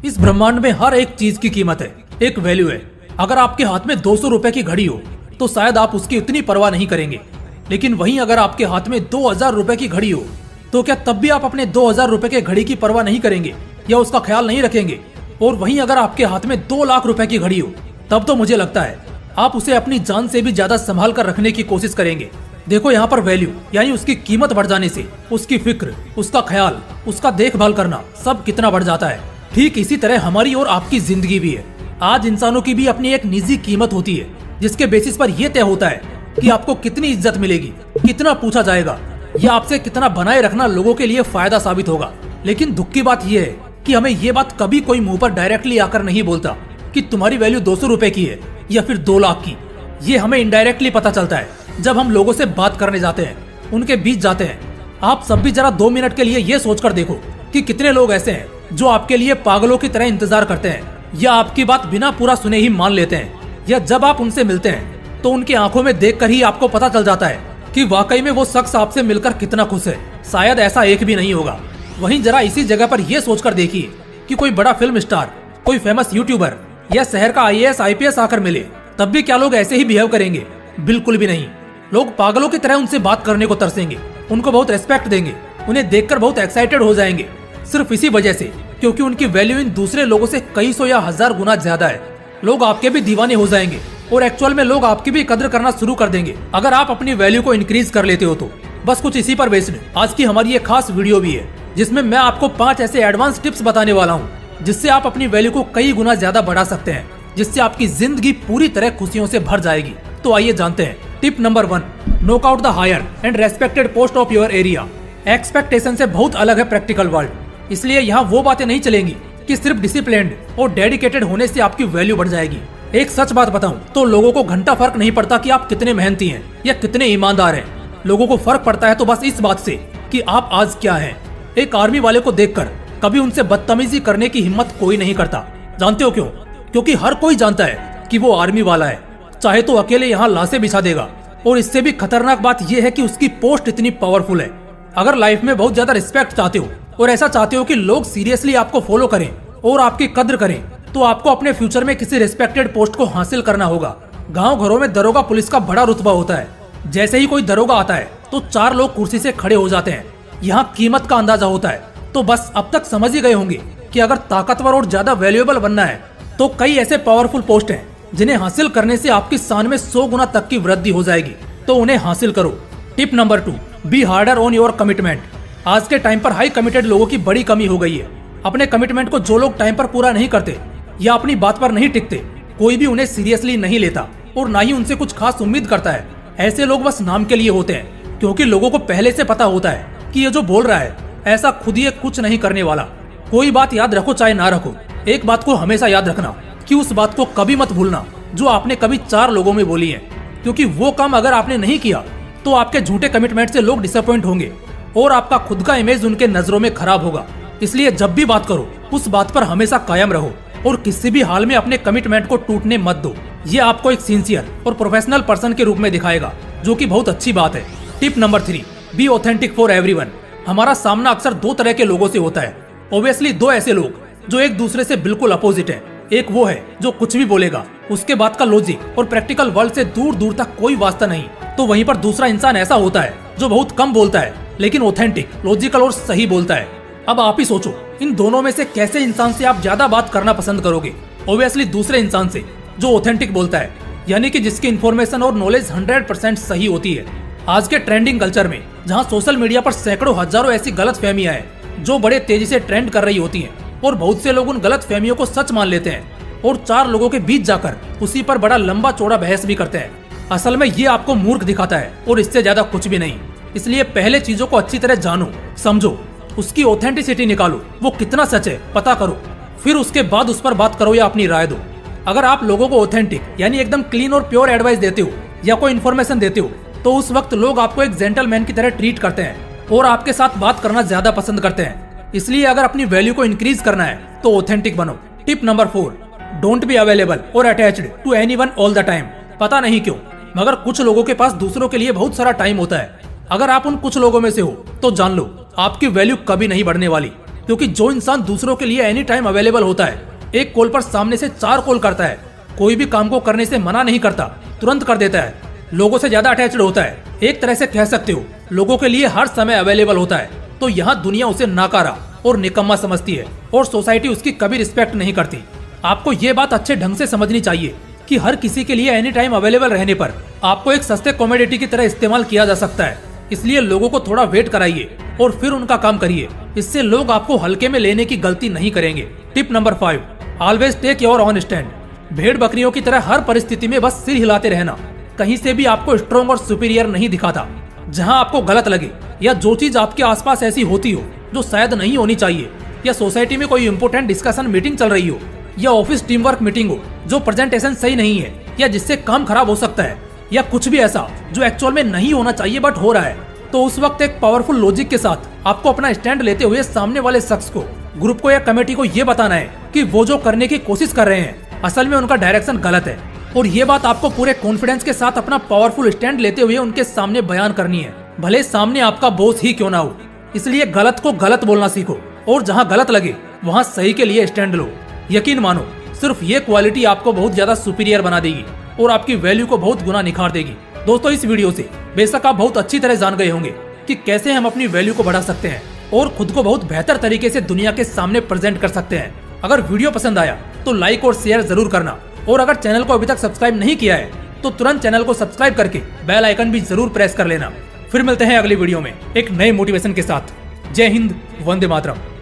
इस ब्रह्मांड में हर एक चीज की कीमत है, एक वैल्यू है। अगर आपके हाथ में 200 रुपए की घड़ी हो तो शायद आप उसकी इतनी परवाह नहीं करेंगे, लेकिन वहीं अगर आपके हाथ में 2000 रुपए की घड़ी हो तो क्या तब भी आप अपने 2000 रुपए के घड़ी की परवाह नहीं करेंगे या उसका ख्याल नहीं रखेंगे? और वहीं अगर आपके हाथ में 2 लाख रुपए की घड़ी हो तब तो मुझे लगता है आप उसे अपनी जान से भी ज्यादा संभाल कर रखने की कोशिश करेंगे। देखो, यहाँ पर वैल्यू यानी उसकी कीमत बढ़ जाने से उसकी फिक्र, उसका ख्याल, उसका देखभाल करना सब कितना बढ़ जाता है। ठीक इसी तरह हमारी और आपकी जिंदगी भी है। आज इंसानों की भी अपनी एक निजी कीमत होती है जिसके बेसिस पर यह तय होता है कि आपको कितनी इज्जत मिलेगी, कितना पूछा जाएगा या आपसे कितना बनाए रखना लोगों के लिए फायदा साबित होगा। लेकिन दुख की बात यह है कि हमें ये बात कभी कोई मुंह पर डायरेक्टली आकर नहीं बोलता कि तुम्हारी वैल्यू 200 रुपए की है या फिर 2 लाख की। ये हमें इनडायरेक्टली पता चलता है जब हम लोगों से बात करने जाते हैं, उनके बीच जाते हैं। आप सब भी जरा 2 मिनट के लिए ये सोचकर देखो कि कितने लोग ऐसे हैं जो आपके लिए पागलों की तरह इंतजार करते हैं या आपकी बात बिना पूरा सुने ही मान लेते हैं, या जब आप उनसे मिलते हैं तो उनकी आंखों में देखकर ही आपको पता चल जाता है कि वाकई में वो शख्स आपसे मिलकर कितना खुश है। शायद ऐसा एक भी नहीं होगा। वहीं जरा इसी जगह पर यह सोचकर देखिए कि कोई बड़ा फिल्म स्टार, कोई फेमस यूट्यूबर या शहर का IAS IPS आकर मिले, तब भी क्या लोग ऐसे ही बिहेव करेंगे? बिल्कुल भी नहीं। लोग पागलों की तरह उनसे बात करने को तरसेंगे, उनको बहुत रेस्पेक्ट देंगे, उन्हें देखकर बहुत एक्साइटेड हो जाएंगे, सिर्फ इसी वजह से क्योंकि उनकी वैल्यू इन दूसरे लोगों से कई सौ या हजार गुना ज्यादा है। लोग आपके भी दीवाने हो जाएंगे और एक्चुअल में लोग आपकी भी कदर करना शुरू कर देंगे अगर आप अपनी वैल्यू को इंक्रीज कर लेते हो तो। बस कुछ इसी पर बेस्ड आज की हमारी ये खास वीडियो भी है जिसमें मैं आपको 5 ऐसे एडवांस टिप्स बताने वाला हूँ जिससे आप अपनी वैल्यू को कई गुना ज्यादा बढ़ा सकते हैं, जिससे आपकी जिंदगी पूरी तरह खुशियों से भर जाएगी। तो आइए जानते हैं। Tip number 1, knock out the higher and respected post of your area. Expectation से बहुत अलग है प्रैक्टिकल वर्ल्ड, इसलिए यहाँ वो बातें नहीं चलेंगी कि सिर्फ डिसिप्लिन्ड और डेडिकेटेड होने से आपकी वैल्यू बढ़ जाएगी। एक सच बात बताऊं तो लोगों को घंटा फर्क नहीं पड़ता कि आप कितने मेहनती हैं या कितने ईमानदार हैं। लोगों को फर्क पड़ता है तो बस इस बात से कि आप आज क्या हैं। एक आर्मी वाले को देखकर कभी उनसे बदतमीजी करने की हिम्मत कोई नहीं करता। जानते हो क्यों? क्योंकि हर कोई जानता है कि वो आर्मी वाला है, चाहे तो अकेले यहाँ लाशें बिछा देगा। और इससे भी खतरनाक बात यह है कि उसकी पोस्ट इतनी पावरफुल है। अगर लाइफ में बहुत ज्यादा रिस्पेक्ट चाहते हो और ऐसा चाहते हो कि लोग सीरियसली आपको फॉलो करें और आपकी कद्र करें, तो आपको अपने फ्यूचर में किसी रिस्पेक्टेड पोस्ट को हासिल करना होगा। गांव घरों में दरोगा पुलिस का बड़ा रुतबा होता है। जैसे ही कोई दरोगा आता है तो 4 लोग कुर्सी से खड़े हो जाते हैं। यहाँ कीमत का अंदाजा होता है। तो बस अब तक समझ ही गए होंगे कि अगर ताकतवर और ज्यादा वैल्यूएबल बनना है तो कई ऐसे पावरफुल पोस्ट हैं जिन्हें हासिल करने से आपकी शान में 100 गुना तक की वृद्धि हो जाएगी। तो उन्हें हासिल करो। Tip number 2, be harder on your commitment. आज के टाइम पर हाई कमिटेड लोगों की बड़ी कमी हो गई है। अपने कमिटमेंट को जो लोग टाइम पर पूरा नहीं करते या अपनी बात पर नहीं टिकते, कोई भी उन्हें सीरियसली नहीं लेता और ना ही उनसे कुछ खास उम्मीद करता है। ऐसे लोग बस नाम के लिए होते हैं, क्योंकि लोगों को पहले से पता होता है कि ये जो बोल रहा है ऐसा खुद ही कुछ नहीं करने वाला। कोई बात याद रखो चाहे ना रखो, एक बात को हमेशा याद रखना कि उस बात को कभी मत भूलना जो आपने कभी 4 लोगों में बोली है, क्योंकि वो काम अगर आपने नहीं किया तो आपके झूठे कमिटमेंट से लोग डिसअपॉइंट होंगे और आपका खुद का इमेज उनके नजरों में खराब होगा। इसलिए जब भी बात करो उस बात पर हमेशा कायम रहो और किसी भी हाल में अपने कमिटमेंट को टूटने मत दो। ये आपको एक सिंसियर और प्रोफेशनल पर्सन के रूप में दिखाएगा, जो कि बहुत अच्छी बात है। Tip number 3, be authentic for everyone. हमारा सामना अक्सर 2 तरह के लोगों से होता है। ऑब्वियसली 2 ऐसे लोग जो एक दूसरे से बिल्कुल अपोजिट है। एक वो है जो कुछ भी बोलेगा, उसके बात का लॉजिक और प्रैक्टिकल वर्ल्ड से दूर दूर तक कोई वास्ता नहीं। तो वहीं पर दूसरा इंसान ऐसा होता है जो बहुत कम बोलता है लेकिन ऑथेंटिक, लॉजिकल और सही बोलता है। अब आप ही सोचो, इन दोनों में से कैसे इंसान से आप ज्यादा बात करना पसंद करोगे? ऑब्वियसली दूसरे इंसान से जो ऑथेंटिक बोलता है, यानी कि जिसकी इन्फॉर्मेशन और नॉलेज 100% सही होती है। आज के ट्रेंडिंग कल्चर में जहां सोशल मीडिया पर सैकड़ों हजारों ऐसी गलत फहमियां हैं जो बड़े तेजी से ट्रेंड कर रही होती हैं और बहुत से लोग उन गलत फहमियों को सच मान लेते हैं और 4 लोगों के बीच जाकर उसी पर बड़ा लंबा चौड़ा बहस भी करते हैं। असल में ये आपको मूर्ख दिखाता है और इससे ज्यादा कुछ भी नहीं। इसलिए पहले चीजों को अच्छी तरह जानो, समझो, उसकी ऑथेंटिसिटी निकालो, वो कितना सच है पता करो, फिर उसके बाद उस पर बात करो या अपनी राय दो। अगर आप लोगों को ऑथेंटिक यानी एकदम क्लीन और प्योर एडवाइस देते हो या कोई इन्फॉर्मेशन देते हो तो उस वक्त लोग आपको एक जेंटलमैन की तरह ट्रीट करते हैं और आपके साथ बात करना ज्यादा पसंद करते हैं। इसलिए अगर अपनी वैल्यू को इंक्रीज करना है तो ऑथेंटिक बनो। Tip number 4, don't be available or attached to anyone all the time. पता नहीं क्यों मगर कुछ लोगों के पास दूसरों के लिए बहुत सारा टाइम होता है। अगर आप उन कुछ लोगों में से हो तो जान लो आपकी वैल्यू कभी नहीं बढ़ने वाली। क्योंकि जो इंसान दूसरों के लिए एनी टाइम अवेलेबल होता है, एक कॉल पर सामने से 4 कॉल करता है, कोई भी काम को करने से मना नहीं करता, तुरंत कर देता है, लोगों से ज्यादा अटैच्ड होता है, एक तरह से कह सकते हो लोगों के लिए हर समय अवेलेबल होता है, तो यहाँ दुनिया उसे नाकारा और निकम्मा समझती है और सोसाइटी उसकी कभी रिस्पेक्ट नहीं करती। आपको ये बात अच्छे ढंग से समझनी चाहिए कि हर किसी के लिए एनी टाइम अवेलेबल रहने पर आपको एक सस्ते कॉमोडिटी की तरह इस्तेमाल किया जा सकता है। इसलिए लोगों को थोड़ा वेट कराइए और फिर उनका काम करिए। इससे लोग आपको हल्के में लेने की गलती नहीं करेंगे। Tip number 5, always take your own stand. भेड़ बकरियों की तरह हर परिस्थिति में बस सिर हिलाते रहना कहीं से भी आपको स्ट्रॉन्ग और सुपीरियर नहीं दिखाता। जहां आपको गलत लगे या जो चीज आपके आसपास ऐसी होती हो जो शायद नहीं होनी चाहिए, या सोसाइटी में कोई इंपोर्टेंट डिस्कशन मीटिंग चल रही हो, या ऑफिस टीम वर्क मीटिंग हो जो प्रेजेंटेशन सही नहीं है या जिससे काम खराब हो सकता है, या कुछ भी ऐसा जो एक्चुअल में नहीं होना चाहिए बट हो रहा है, तो उस वक्त एक पावरफुल लॉजिक के साथ आपको अपना स्टैंड लेते हुए सामने वाले शख्स को, ग्रुप को या कमेटी को ये बताना है कि वो जो करने की कोशिश कर रहे हैं असल में उनका डायरेक्शन गलत है, और ये बात आपको पूरे कॉन्फिडेंस के साथ अपना पावरफुल स्टैंड लेते हुए उनके सामने बयान करनी है, भले सामने आपका बॉस ही क्यों ना हो। इसलिए गलत को गलत बोलना सीखो और जहाँ गलत लगे वहाँ सही के लिए स्टैंड लो। यकीन मानो सिर्फ ये क्वालिटी आपको बहुत ज्यादा सुपीरियर बना देगी और आपकी वैल्यू को बहुत गुना निखार देगी। दोस्तों, इस वीडियो से बेशक आप बहुत अच्छी तरह जान गए होंगे कि कैसे हम अपनी वैल्यू को बढ़ा सकते हैं और खुद को बहुत बेहतर तरीके से दुनिया के सामने प्रेजेंट कर सकते हैं। अगर वीडियो पसंद आया तो लाइक और शेयर जरूर करना, और अगर चैनल को अभी तक सब्सक्राइब नहीं किया है तो तुरंत चैनल को सब्सक्राइब करके बेल आइकन भी जरूर प्रेस कर लेना। फिर मिलते हैं अगली वीडियो में एक नए मोटिवेशन के साथ। जय हिंद, वंदे मातरम।